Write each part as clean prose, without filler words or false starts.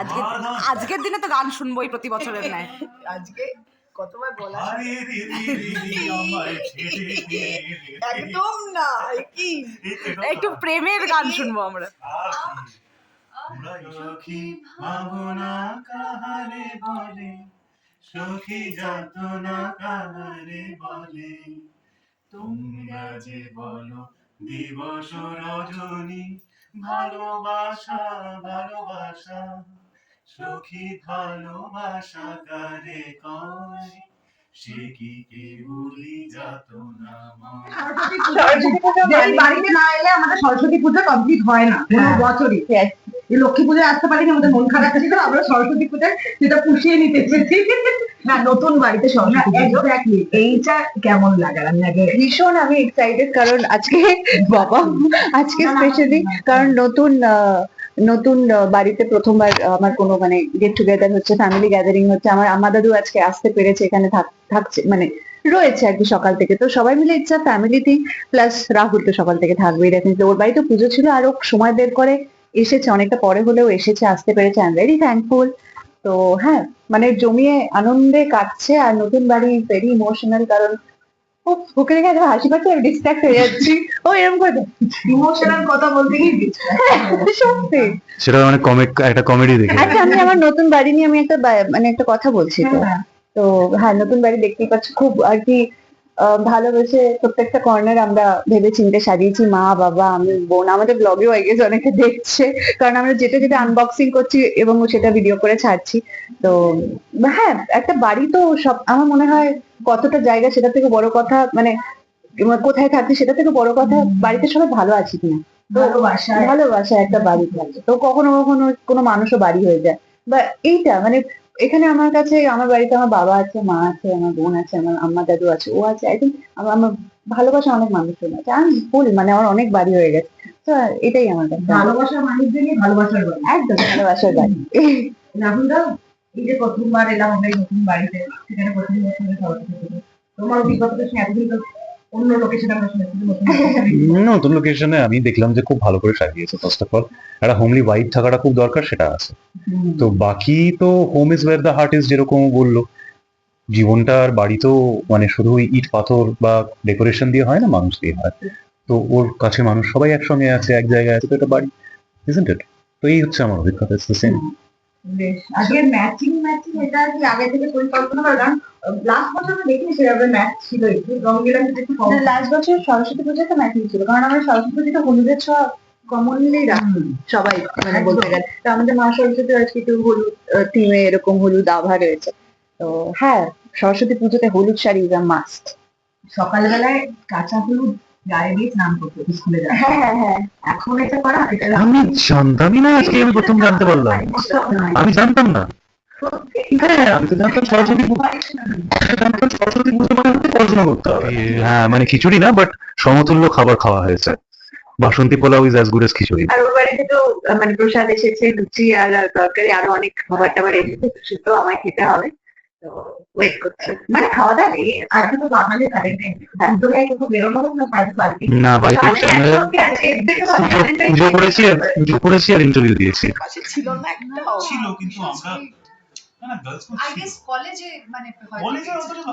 আজকে আজকের দিনে তো গান শুনবোই প্রতি বছরের ন্যায়। আজকে কতবার বলা একদম না, কি একটু প্রেমের গান শুনবো আমরা। সখী ভাবনা কাহারে বলে, সখী যাতনা কাহারে বলে, তোমরা যে বলো দিবস রজনী, ভালোবাসা ভালোবাসা, সখী ভালোবাসা কারে কয়, সে কি কেবলই যাতনা ময়। বাড়িতে না এলে আমাদের সরস্বতী পুজো কমপ্লিট হয় না কোনো বছরই। এই লক্ষ্মী পুজোয় আসতে পারিনি, আমাদের মন খারাপ ছিল, আমরা সরস্বতী পুজোয় সেটা পুষিয়ে নিতে চেয়েছি। না, নতুন বাড়িতে সরস্বতী পুজো, এইটা কেমন লাগার? আমি আগে ভীষণ আমি এক্সাইটেড, কারণ আজকে বাবা আজকে স্পেশালি কারণ নতুন বাড়িতে প্রথমবার আমার কোনো মানে গেট টুগেদার হচ্ছে, ফ্যামিলি গ্যাদারিং হচ্ছে। আমার আম্মা দাদু আজকে আসতে পেরেছে, এখানে থাকছে মানে রয়েছে আর কি সকাল থেকে। তো সবাই মিলে ইচ্ছা ফ্যামিলি থিং, প্লাস রাহুল তো সকাল থেকে থাকবেই ডেফিনেটলি। ওর বাড়িতে পুজো ছিল, আরো সময় বের করে এসেছে, অনেকটা পরে হলেও এসেছে, আসতে পেরেছে। I am very thankful. তো হ্যাঁ, মানে জমিয়ে আনন্দে কাটছে। আর নতুন বাড়ি ভেরি ইমোশনাল, কারণ ওকে দেখে এত হাসি পাচ্ছে, আমি ডিস্ট্রাক্ট হয়ে যাচ্ছি। ও এরকম করে ইমোশনাল কথা বলতে গিয়ে সত্যি। সেটা মানে একটা কমেডি দেখে। আচ্ছা, আমি আমার নতুন বাড়ি নিয়ে আমি একটা মানে একটা কথা বলছি। তো হ্যাঁ, নতুন বাড়ি দেখতেই পাচ্ছি, খুব আর কি ভালোবেসে প্রত্যেকটা কর্নার আমরা ভেবে চিন্তে সাজিয়েছি, মা বাবা আমি বোন। আমাদের ব্লগেও আই গেস অনেকে দেখছে, কারণ আমরা যেটা যেটা আনবক্সিং করছি এবং সেটা ভিডিও করে ছাড়ছি। তো হ্যাঁ, একটা বাড়ি তো সব, আমার মনে হয় কতটা জায়গা সেটা থেকে বড় কথা মানে কোথায় থাকছি সেটা থেকে বড় কথা বাড়িতে সবাই ভালো আছি কিনা। তো ভালোবাসা একটা বাড়ি থাকে, তো কখনো কখনো কোনো মানুষও বাড়ি হয়ে যায়। বা এইটা মানে এখানে আমার কাছে, আমার বাড়িতে আমার বাবা আছে, মা আছে, আমার বোন আছে, আমার আম্মা দাদু আছে, ও আছে। আই থিঙ্ক আমার ভালোবাসা অনেক মানুষজন আছে। আমি ফুল মানে আমার অনেক বাড়ি হয়ে গেছে। তো এটাই আমার কাছে ভালোবাসার মানুষদেরই ভালোবাসার বাড়ি, একদম ভালোবাসার বাড়ি। রাহুল দা, এই যে প্রথমবার এলাম আমরা এই নতুন বাড়িতে, সেখানে প্রথম বছর সরস্বতী পুজো, তোমার অভিজ্ঞতাটা শুনে এতদিন তো অন্য লোকেশনে আমরা শুনেছি, নতুন লোকেশনে আমি দেখলাম যে খুব ভালো করে সাজিয়েছে। ফার্স্ট অফ অল একটা হোমলি ভাইব থাকাটা খুব দরকার, সেটা আছে। তো বাকি তো home is wire the heart is, যেরকম বললো, জীবনটা আর বাড়ি তো মানে শুধু ইট পাথর বা ডেকোরেশন দিয়ে হয় না, মানুষ দিয়ে হয়। তো ওর কাছে মানুষ সবাই একসঙ্গে আছে, এক জায়গায় আছে, তো এটা বাড়ি, ইজন্ট ইট? তো এই হচ্ছে আমার অভিজ্ঞতা, ইটস দ্য সেম। আগে ম্যাচিং এটা কি আগে থেকে পরিকল্পনা করা? কারণ লাস্ট বছর আমরা দেখিনি সেভাবে ম্যাচ ছিল, একটু রং গেলাম একটু কম। লাস্ট বছর সরস্বতী পুজোতে ম্যাচিং ছিল, কারণ আমরা সরস্বতী পুজোটা হলুদের ছোঁয়া কমনলি রাখি সবাই, মানে বলতে গেলে। তো আমাদের মা সরস্বতী আজকে একটু হলুদ থিমে, এরকম হলুদ আভা রয়েছে। তো হ্যাঁ, সরস্বতী পুজোতে হলুদ শাড়ি ইজ আ মাস্ট। সকালবেলায় কাঁচা হলুদ গায়ে দিয়ে স্নান করতে স্কুলে যায়। হ্যাঁ, এখন এটা করা, এটা আমি জানতামই না, আজকে আমি প্রথম জানতে পারলাম। আমি জানতাম না। হ্যাঁ, আমি তো জানতাম সরস্বতী পুজো মানে হচ্ছে পড়াশোনা করতে হবে। হ্যাঁ, মানে খিচুড়ি না, বাট সমতুল্য খাবার খাওয়া হয়েছে। Basanti pulao is as good as khichdi. আর ওর বাড়িতে তো মানে প্রসাদ এসেছে, লুচি আর তরকারি, আরো অনেক খাবার টাবার এসেছে, সেটাও আমায় খেতে হবে। তো ওয়েট করছি, মানে খাওয়া দাওয়া নেই। আর এখন তো বাঙালি কারেন্ট তো কিন্তু বেরোনো হোক না পার্টি। না, বাড়িতে পুজো করেছি আর ইন্টারভিউ দিয়েছি। ছিল না একটাও ছিল, কিন্তু আমরা আই গেস কলেজে মানে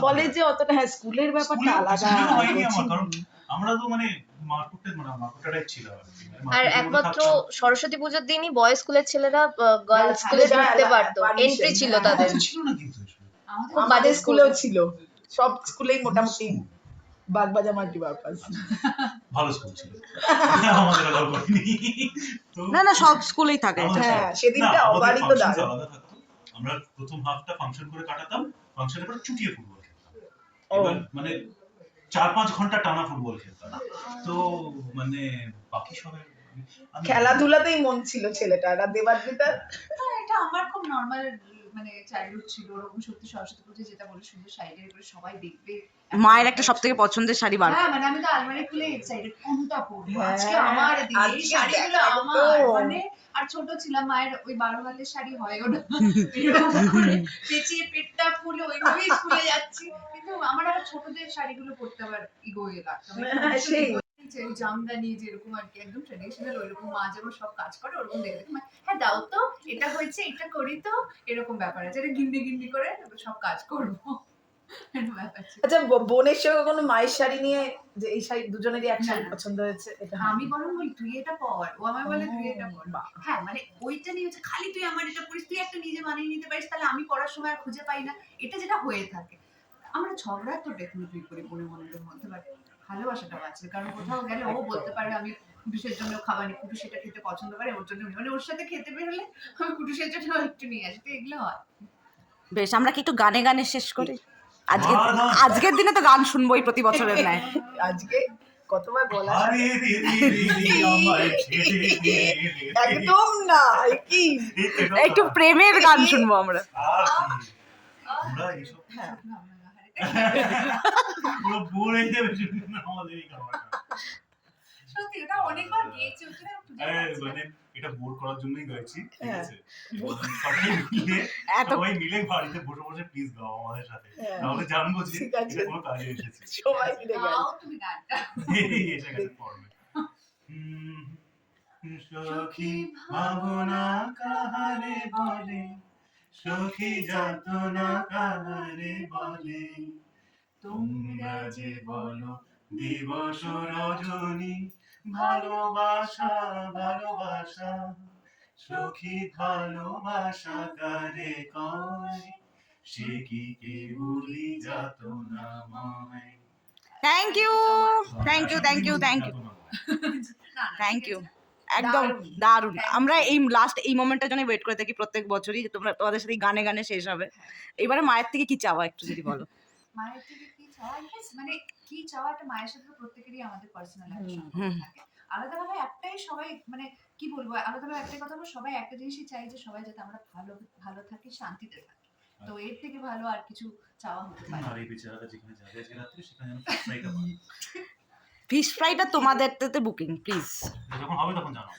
কলেজে অতটা, হ্যাঁ স্কুলের ব্যাপারটা আলাদা হয়নি আমার, কারণ আমরা তো মানে মারকুটে টাইপ ছিল। আর একমাত্র সরস্বতী পুজোর দিনই বয়েজ স্কুলের ছেলেরা গার্লস স্কুলে ঢুকতে পারতো, এন্ট্রি ছিল তাদের। ছিল না কিন্তু খুব বাজে স্কুলেও ছিল, সব স্কুলেই মোটামুটি বাগবাজা মাল্টিপারপাস ভালো স্কুল ছিল, আমাদের আলাদা করেনি। না না, সব স্কুলেই থাকে। হ্যাঁ, সেদিনটা অবারিত দাঁড়ানো। আলাদা থাকতো। আমরা প্রথম হাফটা ফাংশন করে কাটাতাম, ফাংশনের পর চুটিয়ে ফুটবল খেলতাম। এবার মানে 4-5 ঘন্টা টানা ফুটবল খেলতাম। তো মানে বাকি সবাই খেলাধুলাতেই মন ছিল ছেলেটার। আর দেবাদ্রিতার এটা আমার খুব নরমাল মানে চাইল্ডহুড ছিল। ওরকম সত্যি সরস্বতী পুজো যেটা বলে সুন্দর শাড়ি করে সবাই দেখবে। মায়ের একটা সবথেকে পছন্দের শাড়ি বার। হ্যাঁ, মানে আমি তো আলমারি খুলে এক্সাইটেড কোনটা পরবো হ্যাঁ, আজকে, আমার দিন এই আজকে শাড়িগুলো দেখাবো আমার। তো। মানে আর ছোট ছিলাম, মায়ের ওই 12 হাতের শাড়ি হয় ওটা এরকম করে পেঁচিয়ে পেটটা ফুলে ওইভাবেই স্কুলে যাচ্ছি। কিন্তু আমার আবার ছোটদের শাড়িগুলো পরতে আবার ইগো লাগতো। সেই দেখেছি ওই জামদানি যেরকম আর কি একদম ট্রেডিশনাল ওইরকম মা যেমন সব কাজ করে ওরকম দেখে হ্যাঁ দাও তো এটা হয়েছে এটা করি তো এরকম ব্যাপার আছে এটা গিন্নি গিন্নি করে সব কাজ করবো এরকম ব্যাপার ছিল। আচ্ছা বোনের সঙ্গে কোনো মায়ের শাড়ি নিয়ে যে এই শাড়ি দুজনেরই এক শাড়ি না, না। পছন্দ হয়েছে এটা আমি বরং বলি তুই এটা পর ও আমায় বলে তুই এটা পর হ্যাঁ মানে ওইটা নিয়ে হচ্ছে খালি তুই আমার এটা পরিস তুই একটা নিজে বানিয়ে নিতে পারিস তাহলে আমি পড়ার সময় আর খুঁজে পাই না এটা যেটা হয়ে থাকে আমরা ঝগড়া তো ডেফিনেটলি করি বোনের বোনের মধ্যে বাট ভালোবাসাটা আছে কারণ কোথাও গেলে ও বলতে পারে আমি কুটুসের জন্য খাবার নি কুটুস সেটা খেতে পছন্দ করে ওর জন্য মানে ওর সাথে খেতে বেরোলে আমি কুটুসের জন্য একটু নিয়ে আসি তো এগুলো হয় বেশ আমরা কি একটু গানে গানে শেষ করি আজকের দিনে তো গান শুনবোই প্রতি বছরের ন্যায়। আজকে কতবার বলা আরে রে রে রে রে আমায় ছেড়ে দে রে। একদম না কি একটু প্রেমের গান শুনবো আমরা। আর কি? আমরা এইসব পুরো বোর হয়ে যাবে শুনে আমাদের এই খাবারটা। সত্যি ওটা অনেকবার গিয়েছি ওখানে মানে এটা বোর করার জন্যই গাইছি ঠিক হ্যাঁ। আছে সবাই মিলে এত সবাই মিলে বাড়িতে বসে বসে প্লিজ গাও আমাদের সাথে হ্যাঁ। তাহলে জানবো যে ঠিক আছে। এটা কোনো কাজে এসেছে সবাই মিলে গেল গাও তুমি গানটা এসে গেছে পড়বে সখী ভাবনা কাহারে বলে সখী যাতনা কাহারে বলে তোমরা যে বলো দিবস রজনী ভালোবাসা ভালোবাসা সখী ভালোবাসা কারে কয় সে কি কেবলি যাতনাময় thank you thank you thank you thank you thank you একদম দারুণ। আমরা এই লাস্ট এই মোমেন্টের জন্য ওয়েট করে থাকি প্রত্যেক বছরই যে তোমরা তোমাদের সাথে গানে গানে শেষ হবে। এবারে মায়ের থেকে কি চাওয়া একটু যদি বলো। মায়ের থেকে কি চাওয়া yes, মানে কি চাওয়া একটা মায়ের সাথে তো প্রত্যেকেরই আমাদের পার্সোনাল একটা সম্পর্ক হুম। থাকে আলাদাভাবে একটাই সবাই মানে কি বলবো আলাদাভাবে একটাই কথা বলবো সবাই একটা জিনিসই চাই যে সবাই যাতে আমরা ভালো ভালো থাকি শান্তিতে থাকি তো এর থেকে ভালো আর কিছু চাওয়া হতে পারে না। আর এই বেচারাটা যেখানে যাবে আজকে রাত্রে সেখানে যেন ফ্রাইটা পাবে ফিশ ফ্রাইটা তোমাদের বুকিং প্লিজ যখন হবে তখন জানাবো